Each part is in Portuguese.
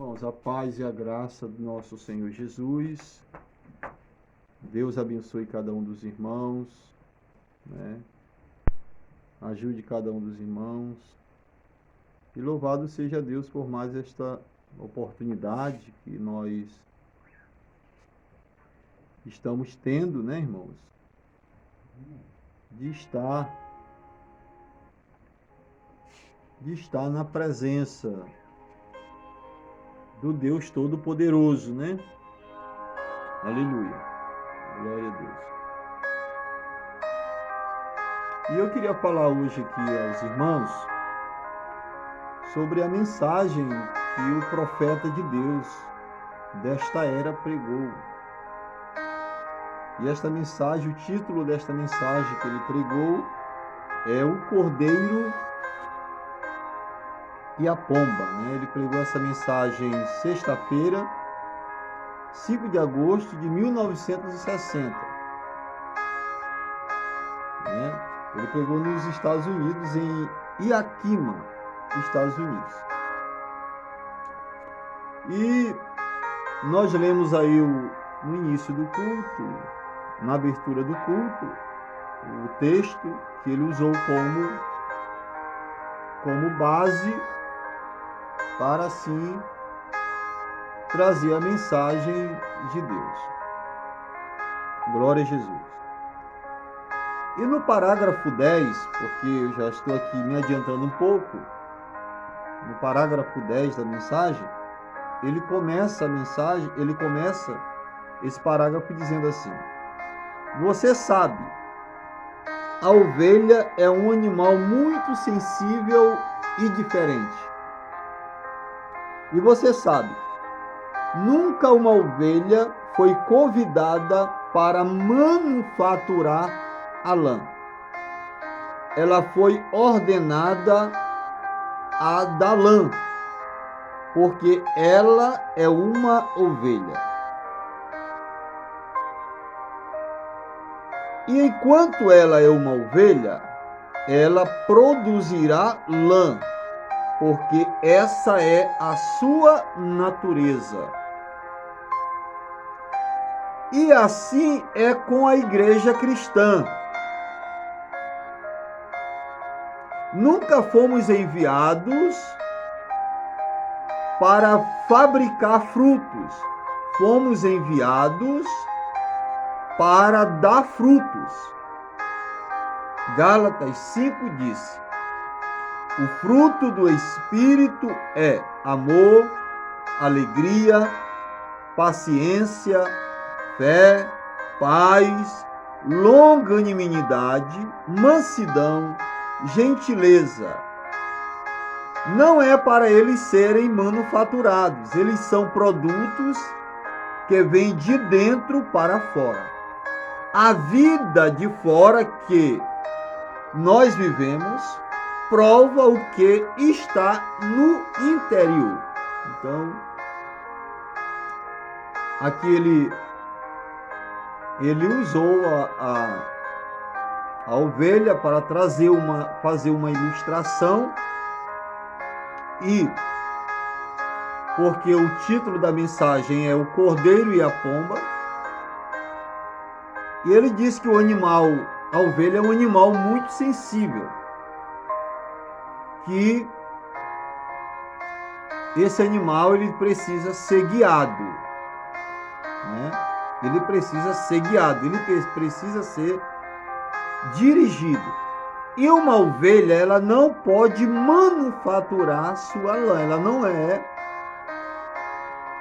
Irmãos, a paz e a graça do nosso Senhor Jesus. Deus abençoe cada um dos irmãos, né? Ajude cada um dos irmãos. E louvado seja Deus por mais esta oportunidade que nós estamos tendo, né, irmãos? De estar na presença do Deus Todo-Poderoso, né? Aleluia. Glória a Deus. E eu queria falar hoje aqui aos irmãos sobre a mensagem que o profeta de Deus desta era pregou. E esta mensagem, o título desta mensagem que ele pregou é O Cordeiro e a Pomba, né? Ele pregou essa mensagem sexta-feira, 5 de agosto de 1960. Né? Ele pregou nos Estados Unidos, em Yakima, Estados Unidos. E nós lemos aí no início do culto, na abertura do culto, o texto que ele usou como base para assim trazer a mensagem de Deus. Glória a Jesus. E no parágrafo 10, porque eu já estou aqui me adiantando um pouco, no parágrafo 10 da mensagem, ele começa esse parágrafo dizendo assim: você sabe, a ovelha é um animal muito sensível e diferente. E você sabe, nunca uma ovelha foi convidada para manufaturar a lã. Ela foi ordenada a dar lã, porque ela é uma ovelha. E enquanto ela é uma ovelha, ela produzirá lã, porque essa é a sua natureza. E assim é com a igreja cristã. Nunca fomos enviados para fabricar frutos. Fomos enviados para dar frutos. Gálatas 5 disse: o fruto do Espírito é amor, alegria, paciência, fé, paz, longanimidade, mansidão, gentileza. Não é para eles serem manufaturados, eles são produtos que vêm de dentro para fora. A vida de fora que nós vivemos prova o que está no interior. Então, aqui ele usou a ovelha para fazer uma ilustração, e porque o título da mensagem é O Cordeiro e a Pomba, e ele diz que a ovelha é um animal muito sensível, que esse animal ele precisa ser guiado, né? Ele precisa ser guiado, ele precisa ser dirigido. E uma ovelha, ela não pode manufaturar sua lã, ela não é,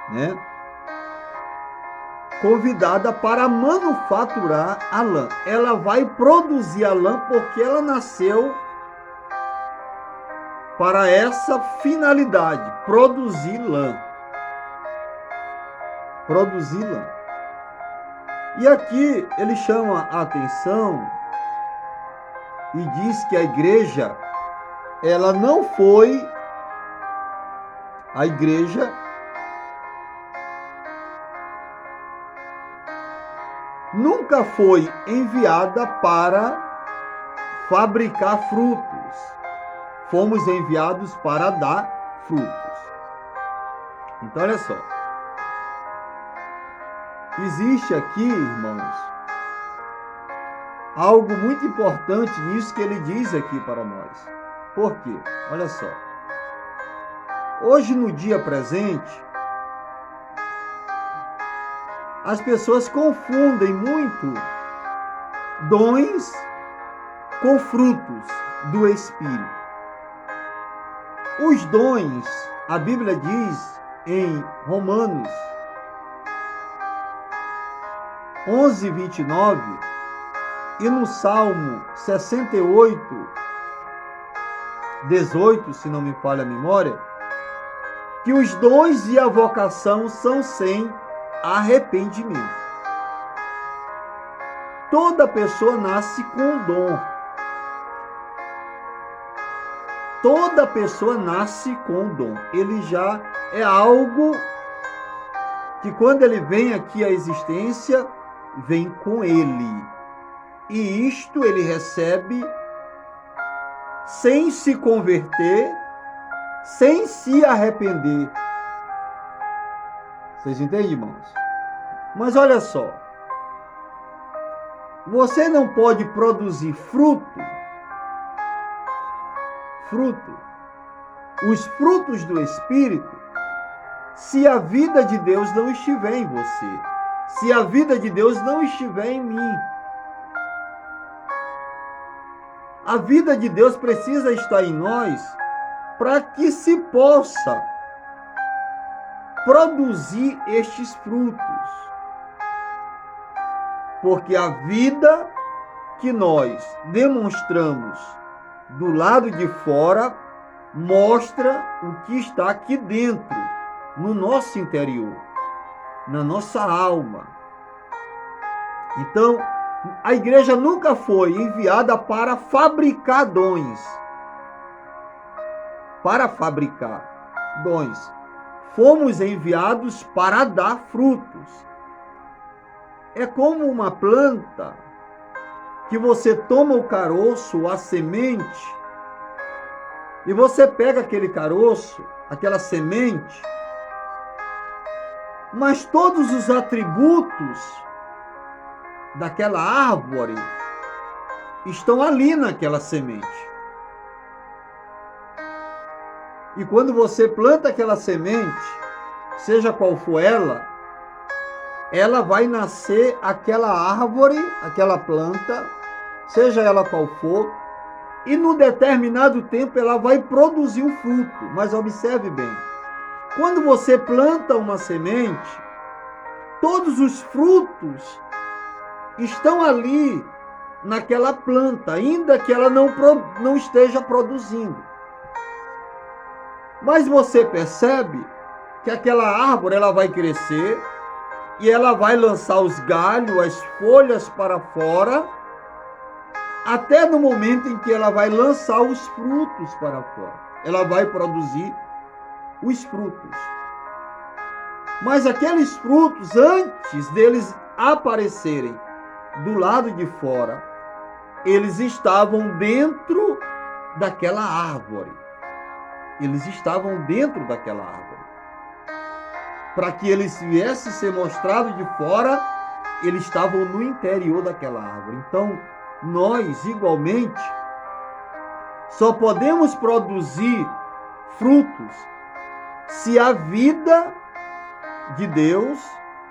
né, convidada para manufaturar a lã. Ela vai produzir a lã porque ela nasceu para essa finalidade, produzir lã. Produzir lã. E aqui ele chama a atenção e diz que a igreja, ela não foi, a igreja nunca foi enviada para fabricar frutos. Fomos enviados para dar frutos. Então, olha só. Existe aqui, irmãos, algo muito importante nisso que ele diz aqui para nós. Por quê? Olha só. Hoje, no dia presente, as pessoas confundem muito dons com frutos do Espírito. Os dons, a Bíblia diz em Romanos 11:29 e no Salmo 68:18, se não me falha a memória, que os dons e a vocação são sem arrependimento. Toda pessoa nasce com um dom. Toda pessoa nasce com um dom. Ele já é algo que quando ele vem aqui à existência, vem com ele. E isto ele recebe sem se converter, sem se arrepender. Vocês entendem, irmãos? Mas olha só. Você não pode produzir fruto, os frutos do Espírito, se a vida de Deus não estiver em você, se a vida de Deus não estiver em mim. A vida de Deus precisa estar em nós para que se possa produzir estes frutos. Porque a vida que nós demonstramos do lado de fora mostra o que está aqui dentro, no nosso interior, na nossa alma. Então, a igreja nunca foi enviada para fabricar dons. Para fabricar dons. Fomos enviados para dar frutos. É como uma planta que você toma o caroço, a semente, e você pega aquele caroço, aquela semente, mas todos os atributos daquela árvore estão ali naquela semente. E quando você planta aquela semente, seja qual for ela vai nascer aquela árvore, aquela planta, seja ela qual for, e no determinado tempo ela vai produzir um fruto. Mas observe bem, quando você planta uma semente, todos os frutos estão ali naquela planta, ainda que ela não esteja produzindo. Mas você percebe que aquela árvore ela vai crescer e ela vai lançar os galhos, as folhas para fora, até no momento em que ela vai lançar os frutos para fora. Ela vai produzir os frutos. Mas aqueles frutos, antes deles aparecerem do lado de fora, eles estavam dentro daquela árvore. Eles estavam dentro daquela árvore. Para que eles viessem ser mostrados de fora, eles estavam no interior daquela árvore. Então, nós, igualmente, só podemos produzir frutos se a vida de Deus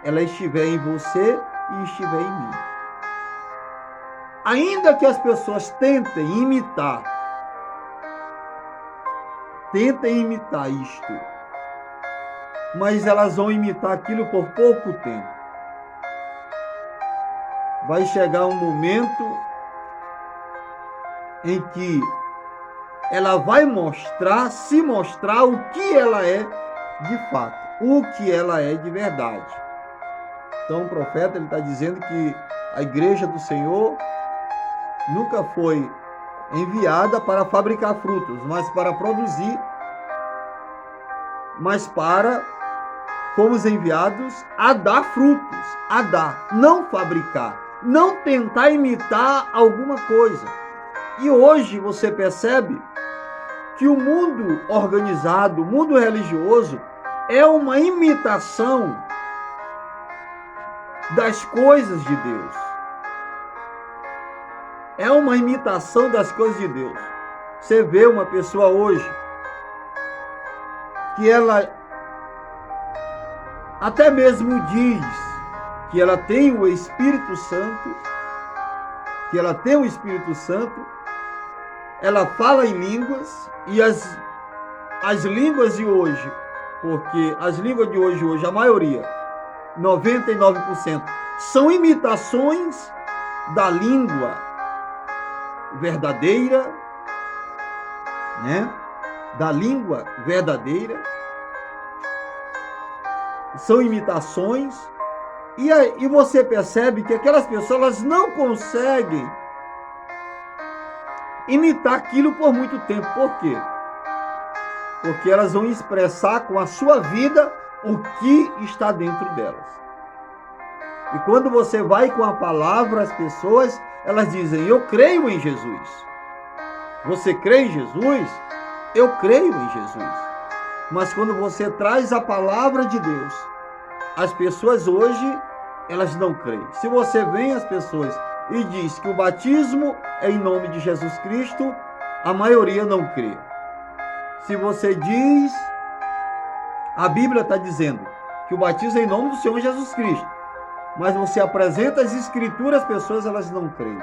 ela estiver em você e estiver em mim. Ainda que as pessoas tentem imitar isto, mas elas vão imitar aquilo por pouco tempo. Vai chegar um momento em que ela vai se mostrar o que ela é de fato, o que ela é de verdade. Então o profeta ele está dizendo que a igreja do Senhor nunca foi enviada para fabricar frutos, mas para produzir, fomos enviados a dar frutos, a dar, não fabricar, não tentar imitar alguma coisa. E hoje você percebe que o mundo organizado, o mundo religioso, é uma imitação das coisas de Deus. É uma imitação das coisas de Deus. Você vê uma pessoa hoje que ela até mesmo diz que ela tem o Espírito Santo, ela fala em línguas, e as línguas de hoje, porque as línguas de hoje, a maioria, 99%, são imitações da língua verdadeira, né? Da língua verdadeira. São imitações, e você percebe que aquelas pessoas elas não conseguem imitar aquilo por muito tempo. Por quê? Porque elas vão expressar com a sua vida o que está dentro delas. E quando você vai com a palavra, as pessoas, elas dizem, eu creio em Jesus. Você crê em Jesus? Eu creio em Jesus. Mas quando você traz a palavra de Deus, as pessoas hoje, elas não creem. Se você vem às pessoas e diz que o batismo é em nome de Jesus Cristo, a maioria não crê. Se você diz, a Bíblia está dizendo que o batismo é em nome do Senhor Jesus Cristo, mas você apresenta as Escrituras, as pessoas elas não creem.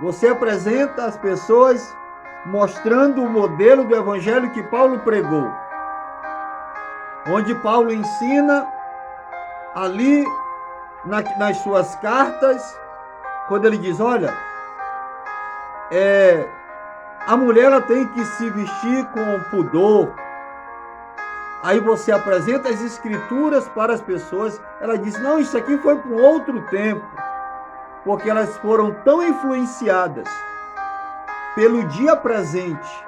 Você apresenta as pessoas mostrando o modelo do evangelho que Paulo pregou, onde Paulo ensina ali nas suas cartas, quando ele diz, olha, a mulher ela tem que se vestir com pudor. Aí você apresenta as Escrituras para as pessoas, ela diz, não, isso aqui foi para um outro tempo, porque elas foram tão influenciadas pelo dia presente,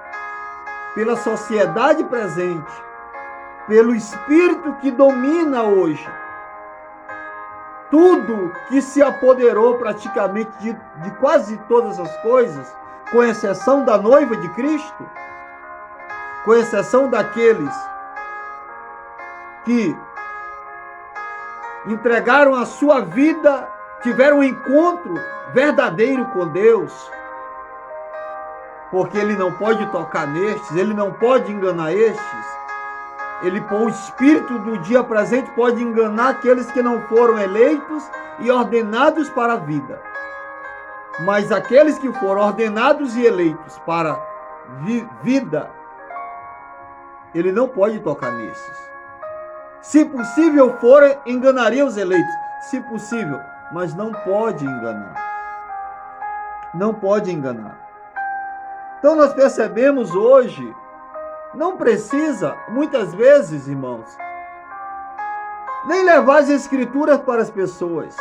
pela sociedade presente, pelo espírito que domina hoje. Tudo que se apoderou praticamente de quase todas as coisas, com exceção da noiva de Cristo, com exceção daqueles que entregaram a sua vida, tiveram um encontro verdadeiro com Deus, porque ele não pode tocar nestes, ele não pode enganar estes. O espírito do dia presente pode enganar aqueles que não foram eleitos e ordenados para a vida. Mas aqueles que foram ordenados e eleitos para vida, ele não pode tocar nesses. Se possível for, enganaria os eleitos. Se possível, mas não pode enganar. Não pode enganar. Então nós percebemos hoje, não precisa, muitas vezes, irmãos, nem levar as Escrituras para as pessoas,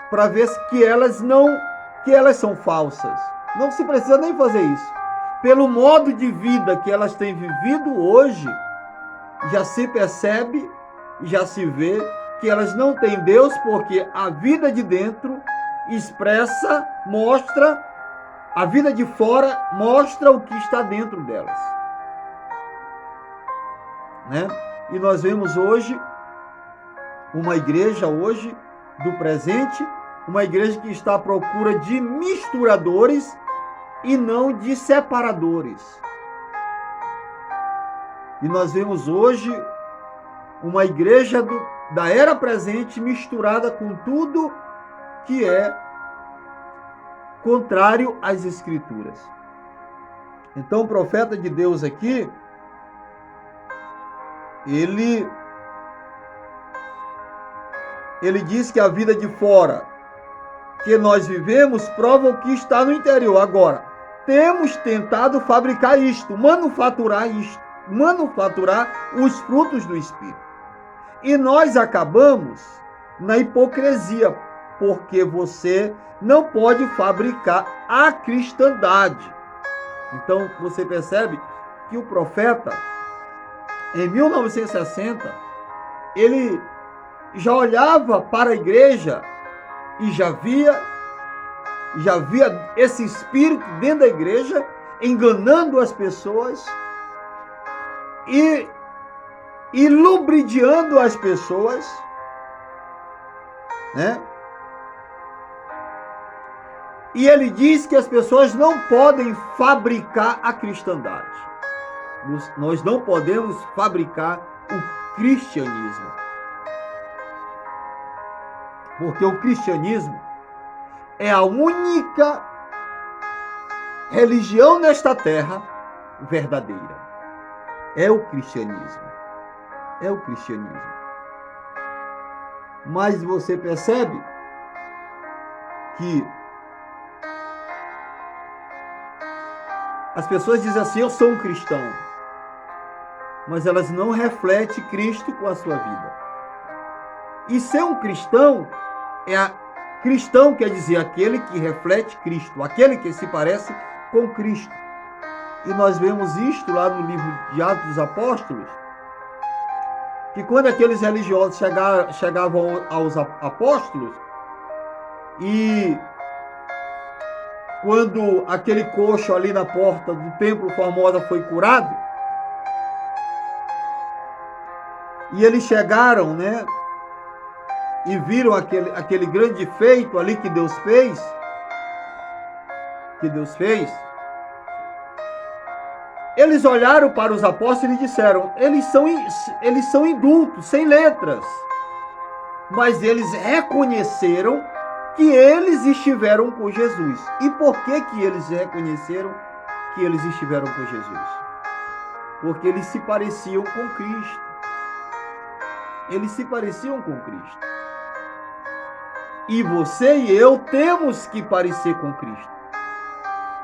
para ver que elas são falsas. Não se precisa nem fazer isso. Pelo modo de vida que elas têm vivido hoje, já se percebe, já se vê que elas não têm Deus, porque a vida de dentro expressa, mostra, a vida de fora mostra o que está dentro delas. Né? E nós vemos hoje uma igreja hoje do presente, uma igreja que está à procura de misturadores e não de separadores. E nós vemos hoje uma igreja da era presente misturada com tudo que é contrário às Escrituras. Então o profeta de Deus aqui, ele diz que a vida de fora que nós vivemos prova o que está no interior. Agora, temos tentado fabricar isto, manufaturar os frutos do Espírito. E nós acabamos na hipocrisia, porque você não pode fabricar a cristandade. Então, você percebe que o profeta, em 1960, ele já olhava para a igreja e já via esse espírito dentro da igreja, enganando as pessoas, e e lubridiando as pessoas, né? E ele diz que as pessoas não podem fabricar a cristandade. Nós não podemos fabricar o cristianismo. Porque o cristianismo é a única religião nesta terra verdadeira. É o cristianismo. É o cristianismo. Mas você percebe que as pessoas dizem assim, eu sou um cristão, mas elas não refletem Cristo com a sua vida. E ser um cristão cristão quer dizer aquele que reflete Cristo, aquele que se parece com Cristo. E nós vemos isto lá no livro de Atos dos Apóstolos, que quando aqueles religiosos chegavam aos apóstolos, e quando aquele coxo ali na porta do templo Formosa foi curado, e eles chegaram, né, e viram aquele grande feito ali que Deus fez, eles olharam para os apóstolos e disseram, eles são indultos, sem letras, mas eles reconheceram que eles estiveram com Jesus. E por que eles reconheceram que eles estiveram com Jesus? Porque eles se pareciam com Cristo. Eles se pareciam com Cristo. E você e eu temos que parecer com Cristo.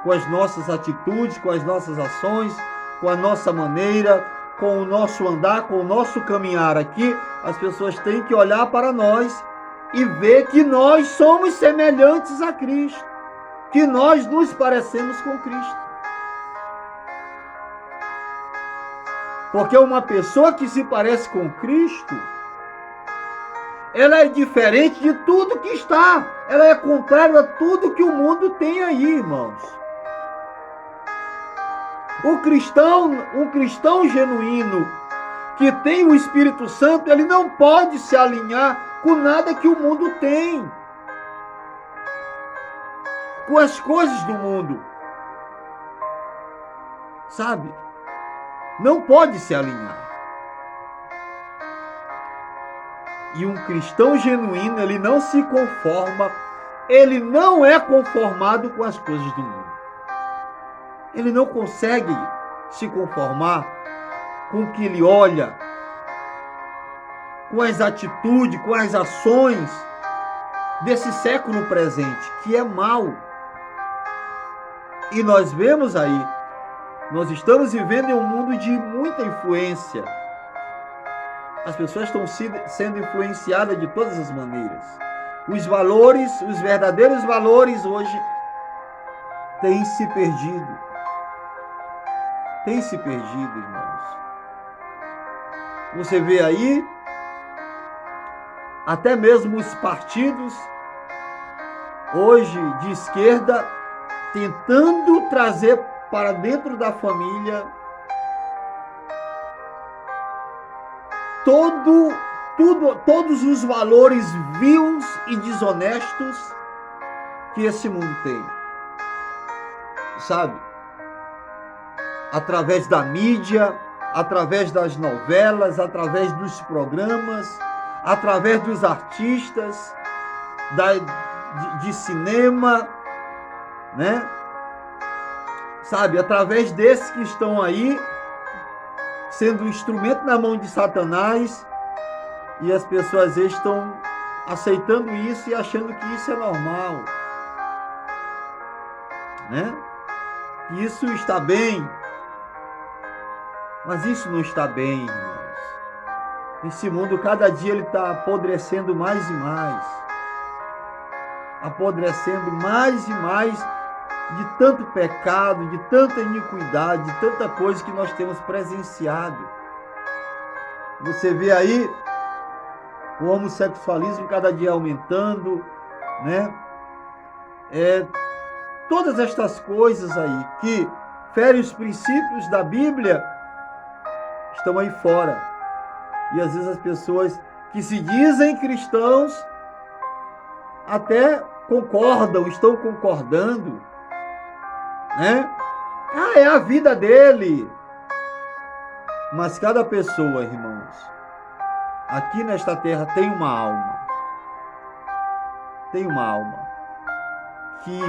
Com as nossas atitudes, com as nossas ações, com a nossa maneira, com o nosso andar, com o nosso caminhar aqui. As pessoas têm que olhar para nós e ver que nós somos semelhantes a Cristo, que nós nos parecemos com Cristo. Porque uma pessoa que se parece com Cristo, ela é diferente de tudo que está, ela é contrária a tudo que o mundo tem aí, irmãos. Um cristão genuíno, que tem o Espírito Santo, ele não pode se alinhar com nada que o mundo tem, com as coisas do mundo, sabe? Não pode se alinhar. E um cristão genuíno, ele não se conforma, ele não é conformado com as coisas do mundo. Ele não consegue se conformar com o que ele olha, com as atitudes, com as ações desse século presente, que é mau. E nós vemos aí, nós estamos vivendo em um mundo de muita influência. As pessoas estão sendo influenciadas de todas as maneiras. Os valores, os verdadeiros valores hoje têm se perdido. Têm se perdido, irmãos. Você vê aí, até mesmo os partidos, hoje de esquerda, tentando trazer para dentro da família todos os valores vios e desonestos que esse mundo tem. Sabe? Através da mídia, através das novelas, através dos programas, através dos artistas, de cinema, né? Sabe? Através desses que estão aí, sendo um instrumento na mão de Satanás, e as pessoas estão aceitando isso e achando que isso é normal, né? Que isso está bem, mas isso não está bem, irmãos. Esse mundo, cada dia, ele está apodrecendo mais e mais, apodrecendo mais e mais, de tanto pecado, de tanta iniquidade, de tanta coisa que nós temos presenciado. Você vê aí o homossexualismo cada dia aumentando, né? Todas estas coisas aí que ferem os princípios da Bíblia estão aí fora. E às vezes as pessoas que se dizem cristãos até concordam, estão concordando, né? Ah, é a vida dele. Mas cada pessoa, irmãos, aqui nesta terra tem uma alma. Tem uma alma que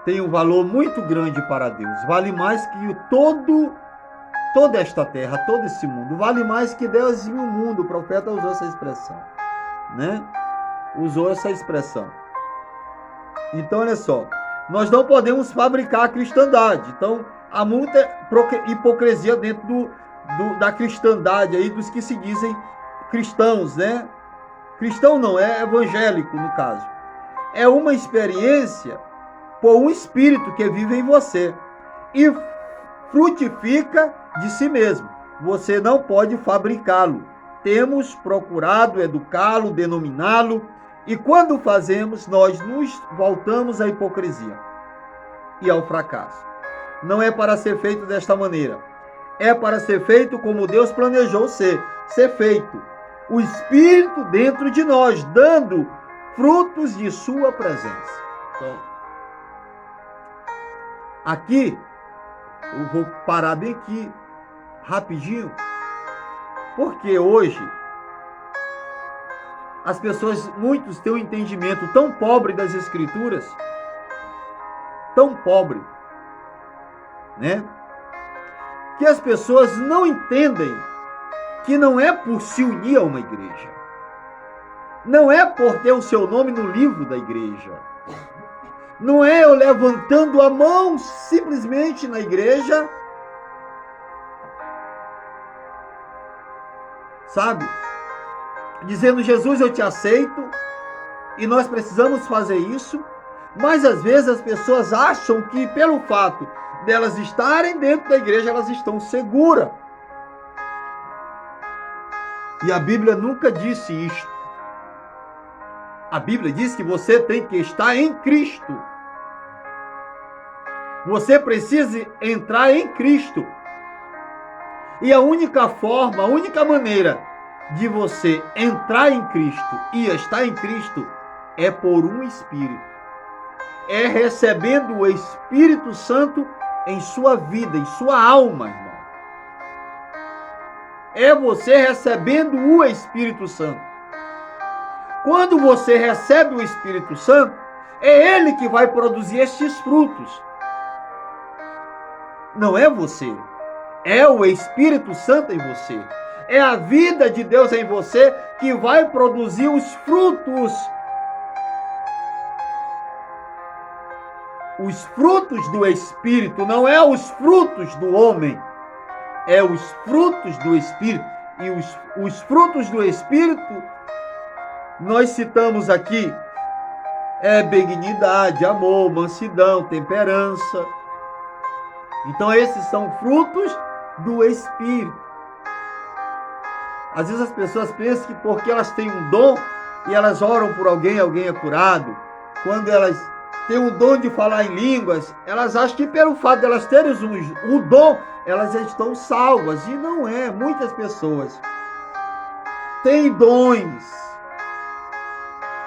tem um valor muito grande para Deus. Vale mais que toda esta terra, todo esse mundo. Vale mais que Deus e o mundo. O profeta usou essa expressão, né? Usou essa expressão. Então, olha só. Nós não podemos fabricar a cristandade. Então, há muita hipocrisia dentro da cristandade aí, dos que se dizem cristãos, né? Cristão não, é evangélico no caso. É uma experiência por um espírito que vive em você e frutifica de si mesmo. Você não pode fabricá-lo. Temos procurado educá-lo, denominá-lo, e quando fazemos, nós nos voltamos à hipocrisia e ao fracasso. Não é para ser feito desta maneira. É para ser feito como Deus planejou ser feito. O Espírito dentro de nós, dando frutos de sua presença. Então, aqui, eu vou parar bem aqui, rapidinho, porque hoje as pessoas, muitos têm um entendimento tão pobre das Escrituras, tão pobre, né? Que as pessoas não entendem que não é por se unir a uma igreja, não é por ter o seu nome no livro da igreja, não é eu levantando a mão simplesmente na igreja, sabe? Dizendo, Jesus, eu te aceito, e nós precisamos fazer isso, mas às vezes as pessoas acham que pelo fato delas estarem dentro da igreja, elas estão seguras. E a Bíblia nunca disse isto. A Bíblia diz que você tem que estar em Cristo. Você precisa entrar em Cristo. E a única forma, a única maneira de você entrar em Cristo e estar em Cristo é por um Espírito. É recebendo o Espírito Santo em sua vida, em sua alma, irmão. É você recebendo o Espírito Santo. Quando você recebe o Espírito Santo, é Ele que vai produzir estes frutos. Não é você. É o Espírito Santo em você. É a vida de Deus em você que vai produzir os frutos. Os frutos do Espírito, não é os frutos do homem. É os frutos do Espírito. E os frutos do Espírito, nós citamos aqui, benignidade, amor, mansidão, temperança. Então esses são frutos do Espírito. Às vezes as pessoas pensam que porque elas têm um dom e elas oram por alguém, alguém é curado. Quando elas têm o dom de falar em línguas, elas acham que pelo fato de elas terem o dom, elas já estão salvas. E não é. Muitas pessoas têm dons.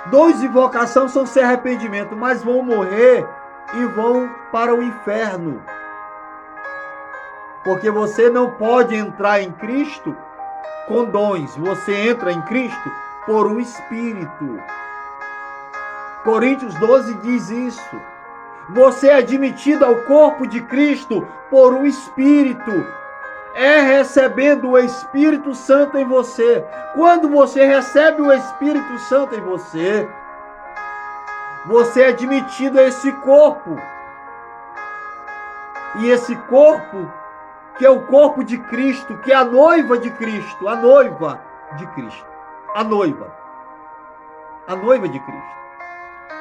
Dons de vocação são sem arrependimento, mas vão morrer e vão para o inferno. Porque você não pode entrar em Cristo com dons. Você entra em Cristo por um Espírito. Coríntios 12 diz isso. Você é admitido ao corpo de Cristo por um Espírito. É recebendo o Espírito Santo em você. Quando você recebe o Espírito Santo em você, você é admitido a esse corpo. E esse corpo, que é o corpo de Cristo, que é a noiva de Cristo, a noiva de Cristo, a noiva de Cristo.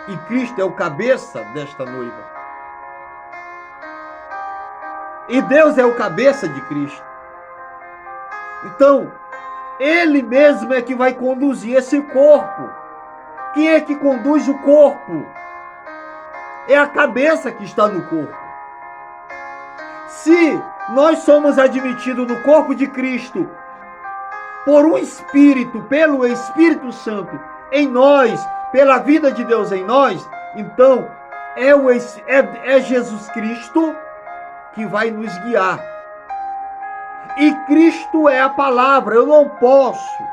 E Cristo é o cabeça desta noiva. E Deus é o cabeça de Cristo. Então, Ele mesmo é que vai conduzir esse corpo. Quem é que conduz o corpo? É a cabeça que está no corpo. Se nós somos admitidos no corpo de Cristo por um Espírito, pelo Espírito Santo em nós, pela vida de Deus em nós, então é Jesus Cristo que vai nos guiar. E Cristo é a palavra. Eu não posso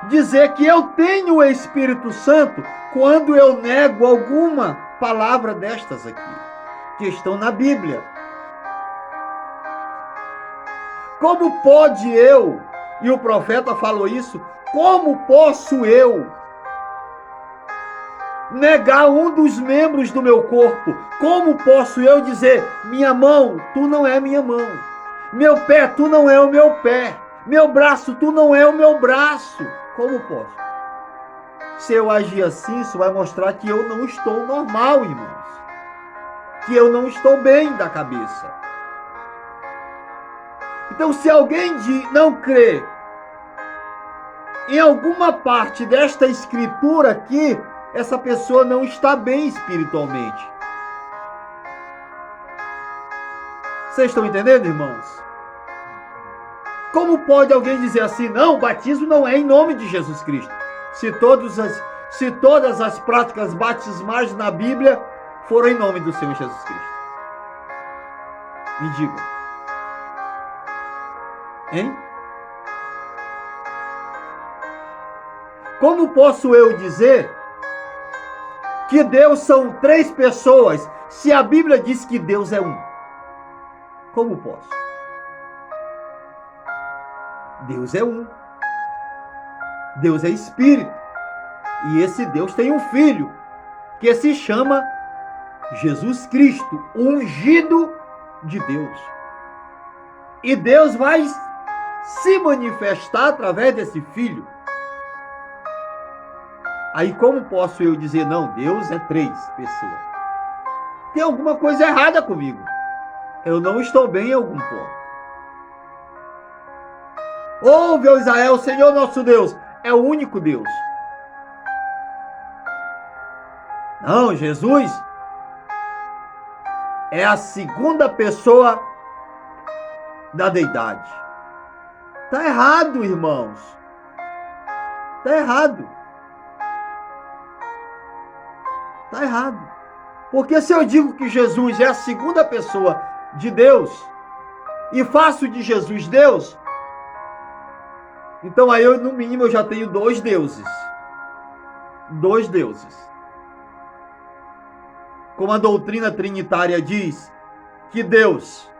dizer que eu tenho o Espírito Santo quando eu nego alguma palavra destas aqui, que estão na Bíblia. Como pode eu, e o profeta falou isso, como posso eu negar um dos membros do meu corpo? Como posso eu dizer, minha mão, tu não é minha mão, meu pé, tu não é o meu pé, meu braço, tu não é o meu braço? Como posso? Se eu agir assim, isso vai mostrar que eu não estou normal, irmãos, que eu não estou bem da cabeça. Então, se alguém não crê em alguma parte desta escritura aqui, essa pessoa não está bem espiritualmente. Vocês estão entendendo, irmãos? Como pode alguém dizer assim, não, o batismo não é em nome de Jesus Cristo, se todas as práticas batismais na Bíblia foram em nome do Senhor Jesus Cristo? Me digam. Hein? Como posso eu dizer que Deus são 3 pessoas, se a Bíblia diz que Deus é um? Como posso? Deus é um. Deus é Espírito. E esse Deus tem um Filho, que se chama Jesus Cristo, ungido de Deus. E Deus vai se manifestar através desse Filho. Aí como posso eu dizer, não, Deus é 3 pessoas? Tem alguma coisa errada comigo. Eu não estou bem em algum ponto. Ouve, ó Israel, o Senhor nosso Deus é o único Deus. Não, Jesus é a segunda pessoa da deidade. Está errado, irmãos. Está errado. Está errado. Porque se eu digo que Jesus é a segunda pessoa de Deus e faço de Jesus Deus, então aí eu, no mínimo, eu já tenho 2 deuses. 2 deuses. Como a doutrina trinitária diz, que Deus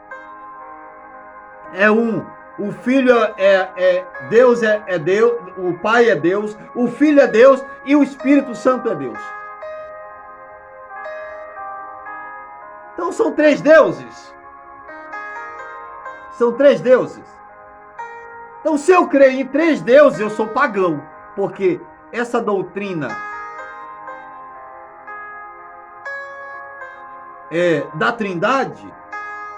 é um, o Filho Deus é Deus, o Pai é Deus, o Filho é Deus e o Espírito Santo é Deus. Então são 3 deuses. São 3 deuses. Então se eu creio em 3 deuses, eu sou pagão, porque essa doutrina da Trindade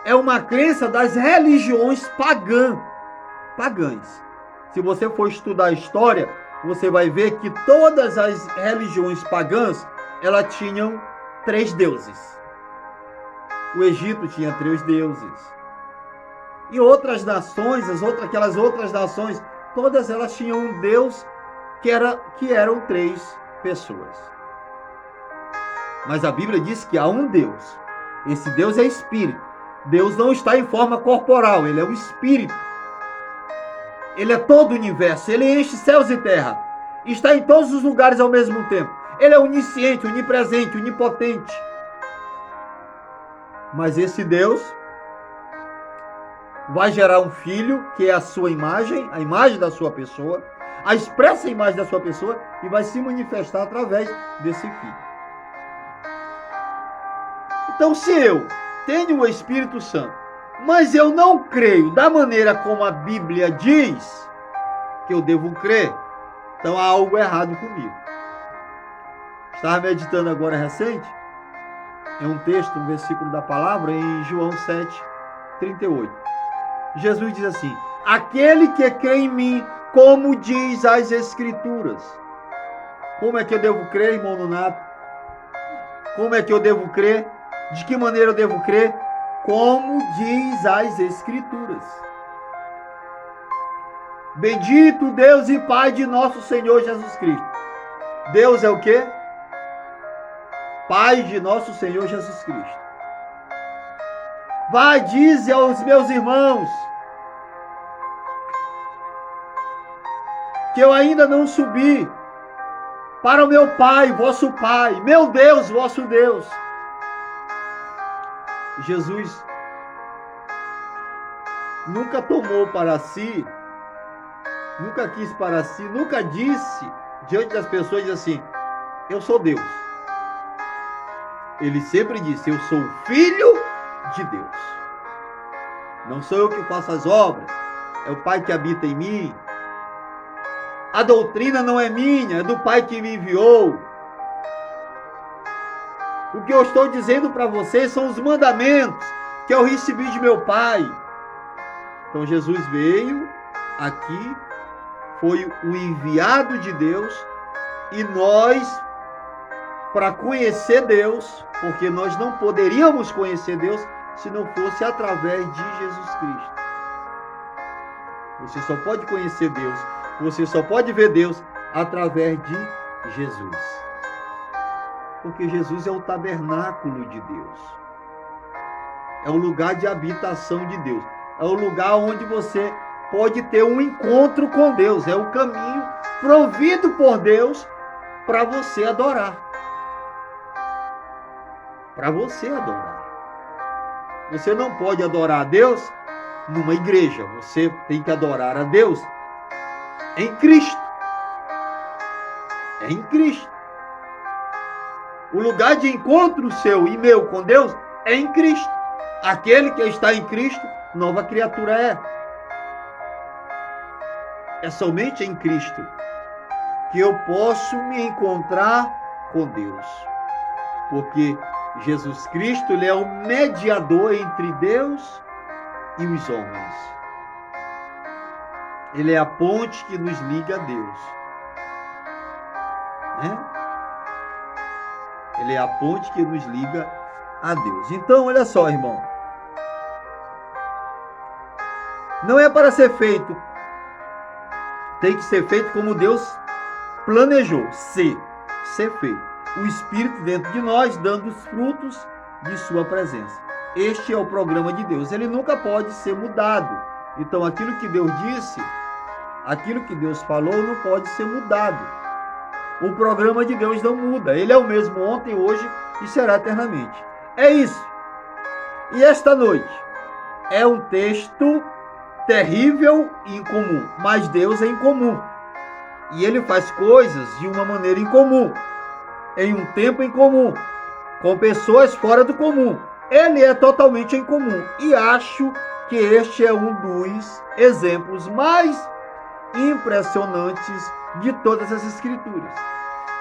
é uma crença das religiões pagãs. Se você for estudar a história, você vai ver que todas as religiões pagãs, elas tinham 3 deuses. O Egito tinha 3 deuses. E outras nações, aquelas outras nações, todas elas tinham um Deus que eram 3 pessoas. Mas a Bíblia diz que há um Deus. Esse Deus é Espírito. Deus não está em forma corporal, Ele é um Espírito. Ele é todo o universo, Ele enche céus e terra. Está em todos os lugares ao mesmo tempo. Ele é onisciente, onipresente, onipotente. Mas esse Deus vai gerar um filho, que é a sua imagem, a imagem da sua pessoa, a expressa imagem da sua pessoa, e vai se manifestar através desse filho. Então, se eu tenho o Espírito Santo, mas eu não creio da maneira como a Bíblia diz que eu devo crer, então há algo errado comigo. Estava meditando agora recente, em um texto, um versículo da palavra, em João 7:38. Jesus diz assim: aquele que crê em mim, como diz as Escrituras. Como é que eu devo crer, irmão Nonato? Como é que eu devo crer? De que maneira eu devo crer? Como diz as Escrituras. Bendito Deus e Pai de nosso Senhor Jesus Cristo. Deus é o quê? Pai de nosso Senhor Jesus Cristo. Vai, dize aos meus irmãos que eu ainda não subi para o meu Pai, vosso Pai, meu Deus, vosso Deus. Jesus nunca tomou para si, nunca quis para si, nunca disse diante das pessoas assim, eu sou Deus. Ele sempre disse, eu sou filho de Deus. Não sou eu que faço as obras, é o Pai que habita em mim. A doutrina não é minha, é do Pai que me enviou. O que eu estou dizendo para vocês são os mandamentos que eu recebi de meu Pai. Então Jesus veio aqui, foi o enviado de Deus, e nós, para conhecer Deus, porque nós não poderíamos conhecer Deus se não fosse através de Jesus Cristo. Você só pode conhecer Deus, você só pode ver Deus através de Jesus. Porque Jesus é o tabernáculo de Deus. É o lugar de habitação de Deus. É o lugar onde você pode ter um encontro com Deus. É o caminho provido por Deus para você adorar. Para você adorar. Você não pode adorar a Deus numa igreja. Você tem que adorar a Deus em Cristo. É em Cristo. O lugar de encontro seu e meu com Deus é em Cristo. Aquele que está em Cristo, nova criatura é. É somente em Cristo que eu posso me encontrar com Deus. Porque Jesus Cristo, ele é o mediador entre Deus e os homens. Ele é a ponte que nos liga a Deus. Né? Ele é a ponte que nos liga a Deus. Então, olha só, irmão. Não é para ser feito. Tem que ser feito como Deus planejou. Ser feito. O Espírito dentro de nós, dando os frutos de sua presença. Este é o programa de Deus. Ele nunca pode ser mudado. Então, aquilo que Deus disse, aquilo que Deus falou, não pode ser mudado. O programa de Deus não muda. Ele é o mesmo ontem, hoje e será eternamente. É isso. E esta noite é um texto terrível e incomum. Mas Deus é incomum. E Ele faz coisas de uma maneira incomum. Em um tempo incomum. Com pessoas fora do comum. Ele é totalmente incomum. E acho que este é um dos exemplos mais impressionantes de todas as Escrituras.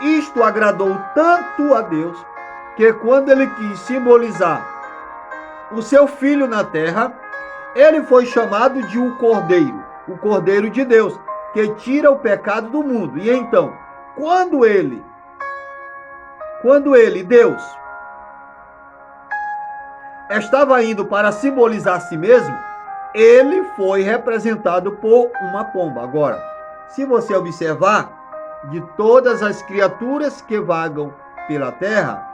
Isto agradou tanto a Deus, que quando ele quis simbolizar o seu filho na terra, ele foi chamado de o Cordeiro de Deus, que tira o pecado do mundo. E então, quando ele, Deus, estava indo para simbolizar a si mesmo, ele foi representado por uma pomba. Agora, se você observar, de todas as criaturas que vagam pela terra,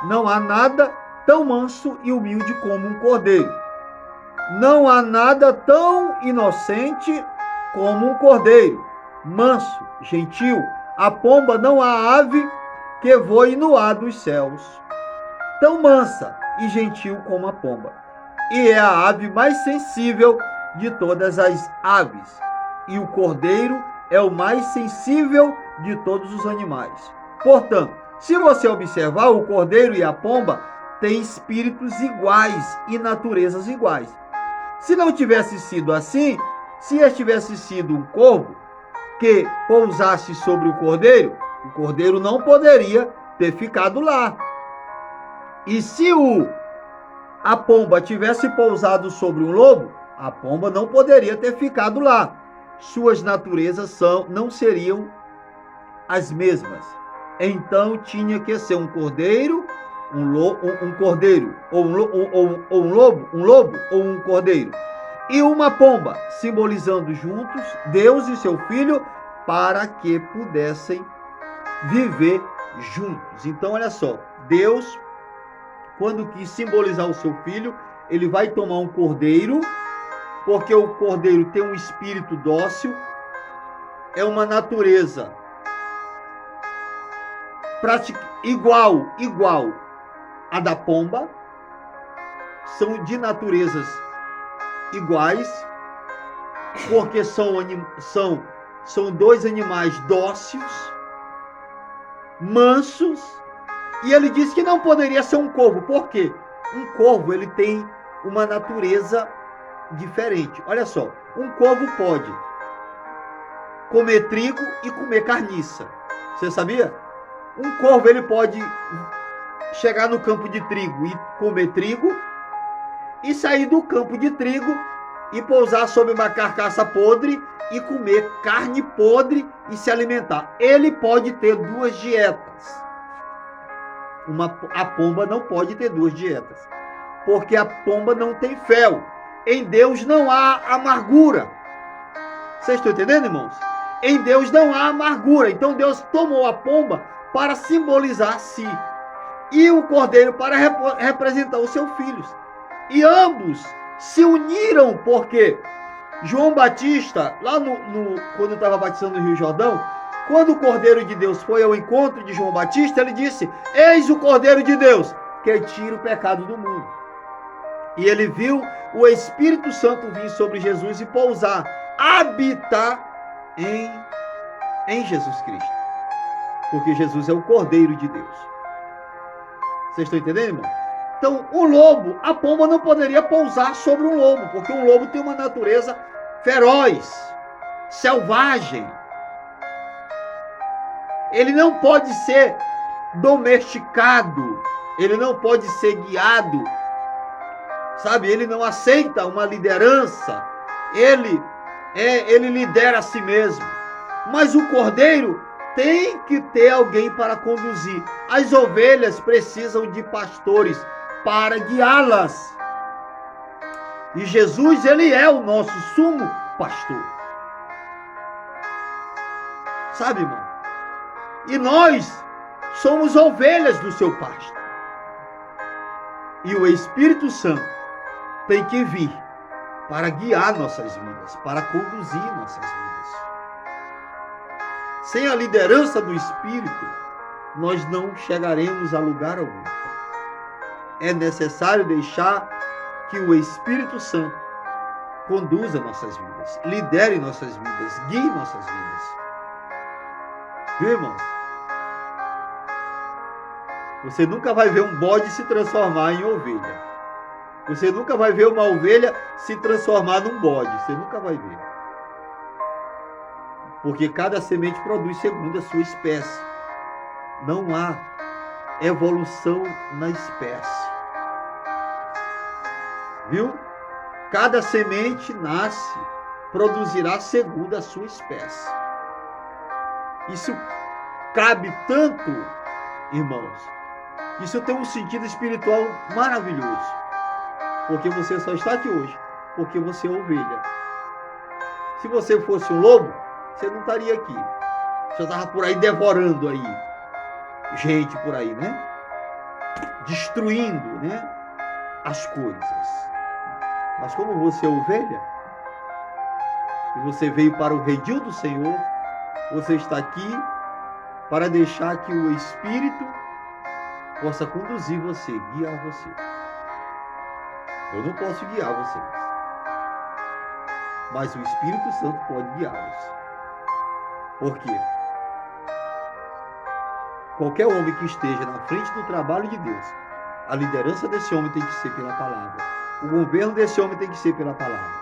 não há nada tão manso e humilde como um cordeiro. Não há nada tão inocente como um cordeiro, manso, gentil. A pomba não há ave que voe no ar dos céus, tão mansa e gentil como a pomba. E é a ave mais sensível de todas as aves. E o cordeiro é o mais sensível de todos os animais. Portanto, se você observar, o cordeiro e a pomba têm espíritos iguais e naturezas iguais. Se não tivesse sido assim, se tivesse sido um corvo que pousasse sobre o cordeiro não poderia ter ficado lá. E se a pomba tivesse pousado sobre um lobo, a pomba não poderia ter ficado lá. Suas naturezas não seriam as mesmas. Então tinha que ser um cordeiro, um cordeiro, ou um lobo ou um cordeiro. e uma pomba, simbolizando juntos Deus e seu filho, para que pudessem viver juntos. Então, olha só, Deus, quando quis simbolizar o seu filho, ele vai tomar um cordeiro, porque o cordeiro tem um espírito dócil, é uma natureza igual à da pomba, são de naturezas iguais, porque são dois animais dóceis, mansos, e ele disse que não poderia ser um corvo. Por quê? Um corvo, ele tem uma natureza diferente. Olha só, um corvo pode comer trigo e comer carniça. Você sabia? Um corvo, ele pode chegar no campo de trigo e comer trigo, e sair do campo de trigo e pousar sobre uma carcaça podre e comer carne podre e se alimentar. Ele pode ter duas dietas. A pomba não pode ter duas dietas, porque a pomba não tem fel. Em Deus não há amargura. Vocês estão entendendo, irmãos? Em Deus não há amargura. Então Deus tomou a pomba para simbolizar si e o cordeiro para representar os seus filhos. E ambos se uniram, porque João Batista, lá quando estava batizando no Rio Jordão, quando o Cordeiro de Deus foi ao encontro de João Batista, ele disse: eis o Cordeiro de Deus, que tira o pecado do mundo. E ele viu o Espírito Santo vir sobre Jesus e pousar, habitar em Jesus Cristo. Porque Jesus é o Cordeiro de Deus. Vocês estão entendendo, irmão? Então, o lobo, a pomba não poderia pousar sobre um lobo, porque um lobo tem uma natureza feroz, selvagem. Ele não pode ser domesticado, ele não pode ser guiado, sabe? Ele não aceita uma liderança, ele lidera a si mesmo. Mas o cordeiro tem que ter alguém para conduzir. As ovelhas precisam de pastores para guiá-las. E Jesus, ele é o nosso sumo pastor. Sabe, irmão? E nós somos ovelhas do seu pasto. E o Espírito Santo tem que vir para guiar nossas vidas, para conduzir nossas vidas. Sem a liderança do Espírito, nós não chegaremos a lugar algum. É necessário deixar que o Espírito Santo conduza nossas vidas, lidere nossas vidas, guie nossas vidas. Viu, irmãos? Você nunca vai ver um bode se transformar em ovelha. Você nunca vai ver uma ovelha se transformar num bode. Você nunca vai ver. Porque cada semente produz segundo a sua espécie. Não há evolução na espécie. Viu? Cada semente nasce, produzirá segundo a sua espécie. Isso cabe tanto, irmãos. Isso tem um sentido espiritual maravilhoso. Porque você só está aqui hoje porque você é ovelha. Se você fosse um lobo, você não estaria aqui. Você estava por aí devorando aí gente por aí, né? Destruindo, né? As coisas. Mas como você é ovelha, e você veio para o redil do Senhor, você está aqui para deixar que o Espírito possa conduzir você, guiar você. Eu não posso guiar vocês, mas o Espírito Santo pode guiá-los. Por quê? Qualquer homem que esteja na frente do trabalho de Deus, a liderança desse homem tem que ser pela palavra. O governo desse homem tem que ser pela palavra.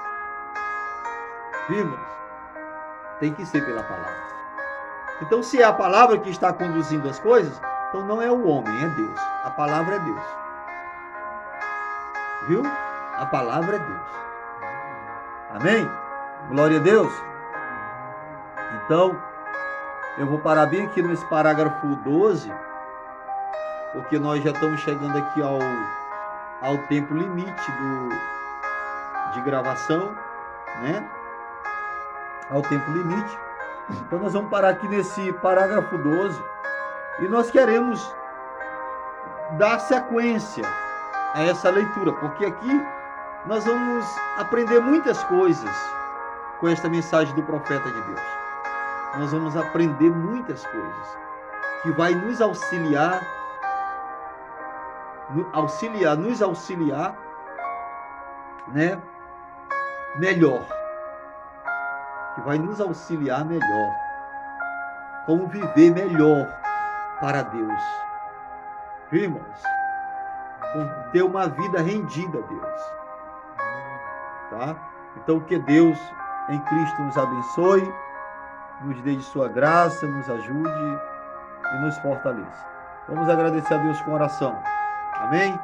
Vimos? Tem que ser pela palavra. Então, se é a palavra que está conduzindo as coisas, então não é o homem, é Deus. A palavra é Deus. Viu? A palavra é Deus. Amém? Glória a Deus. Então, eu vou parar bem aqui nesse parágrafo 12, porque nós já estamos chegando aqui ao tempo limite de gravação, né? Ao tempo limite. Então nós vamos parar aqui nesse parágrafo 12 e nós queremos dar sequência a essa leitura, porque aqui nós vamos aprender muitas coisas com esta mensagem do profeta de Deus. Nós vamos aprender muitas coisas que vai nos auxiliar, né, melhor. Que vai nos auxiliar melhor. Como viver melhor para Deus. Viu, irmãos? Ter uma vida rendida a Deus. Tá? Então que Deus em Cristo nos abençoe, nos dê de sua graça, nos ajude e nos fortaleça. Vamos agradecer a Deus com oração. Amém?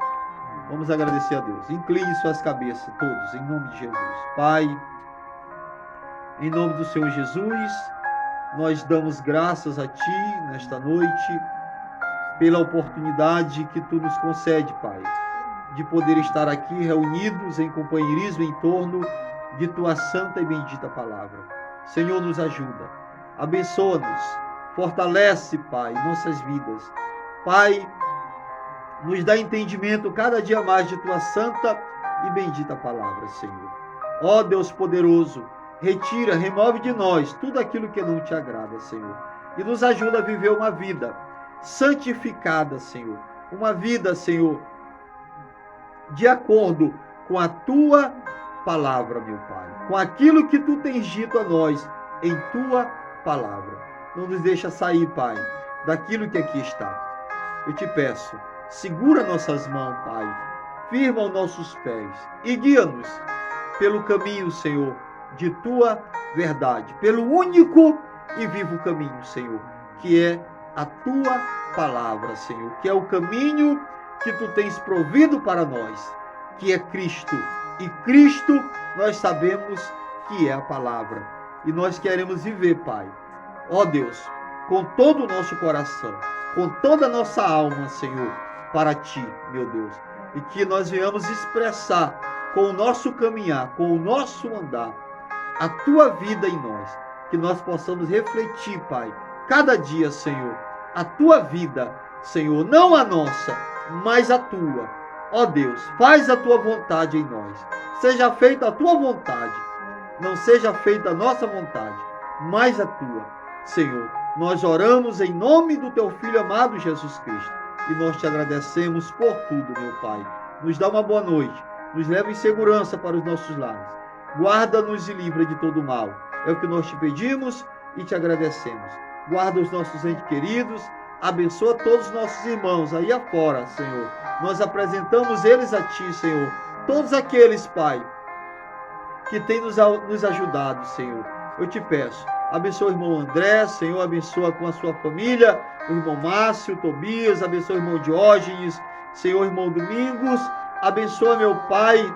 Vamos agradecer a Deus. Incline suas cabeças todos, em nome de Jesus. Pai, em nome do Senhor Jesus, nós damos graças a Ti nesta noite, pela oportunidade que Tu nos concede, Pai, de poder estar aqui reunidos em companheirismo em torno de Tua santa e bendita palavra. Senhor, nos ajuda, abençoa-nos, fortalece, Pai, nossas vidas. Pai, nos dá entendimento cada dia mais de Tua santa e bendita palavra, Senhor. Ó Deus poderoso, retira, remove de nós tudo aquilo que não Te agrada, Senhor. E nos ajuda a viver uma vida santificada, Senhor. Uma vida, Senhor, de acordo com a Tua palavra, meu Pai. Com aquilo que Tu tens dito a nós em Tua palavra. Não nos deixa sair, Pai, daquilo que aqui está. Eu Te peço, segura nossas mãos, Pai. Firma os nossos pés e guia-nos pelo caminho, Senhor, de Tua verdade. Pelo único e vivo caminho, Senhor, que é a Tua palavra, Senhor. Que é o caminho que Tu tens provido para nós, que é Cristo. E Cristo nós sabemos que é a palavra. E nós queremos viver, Pai, ó Deus, com todo o nosso coração, com toda a nossa alma, Senhor, para Ti, meu Deus. E que nós venhamos expressar com o nosso caminhar, com o nosso andar, a Tua vida em nós. Que nós possamos refletir, Pai, cada dia, Senhor, a Tua vida, Senhor, não a nossa, mas a Tua. Ó Deus, faz a Tua vontade em nós. Seja feita a Tua vontade. Não seja feita a nossa vontade, mas a Tua. Senhor, nós oramos em nome do Teu Filho amado Jesus Cristo. E nós Te agradecemos por tudo, meu Pai. Nos dá uma boa noite. Nos leva em segurança para os nossos lares. Guarda-nos e livra de todo mal. É o que nós Te pedimos e Te agradecemos. Guarda os nossos entes queridos. Abençoa todos os nossos irmãos aí afora, Senhor. Nós apresentamos eles a Ti, Senhor. Todos aqueles, Pai, que têm nos ajudado, Senhor. Eu Te peço, abençoa o irmão André, Senhor, abençoa com a sua família, o irmão Márcio, Tobias, abençoa o irmão Diógenes, Senhor, irmão Domingos, abençoa, meu Pai.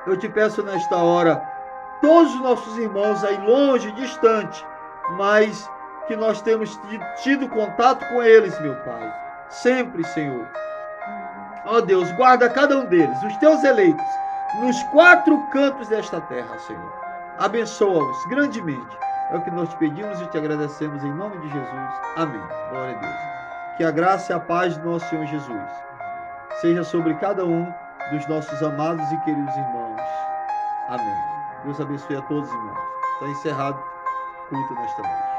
Eu Te peço nesta hora, todos os nossos irmãos aí longe, distante, mas que nós temos tido contato com eles, meu Pai. Sempre, Senhor. Ó Deus, guarda cada um deles, os Teus eleitos, nos 4 cantos desta terra, Senhor. Abençoa-os grandemente. É o que nós Te pedimos e Te agradecemos em nome de Jesus. Amém. Glória a Deus. Que a graça e a paz do nosso Senhor Jesus seja sobre cada um dos nossos amados e queridos irmãos. Amém. Deus abençoe a todos, irmãos. Está encerrado o culto nesta noite.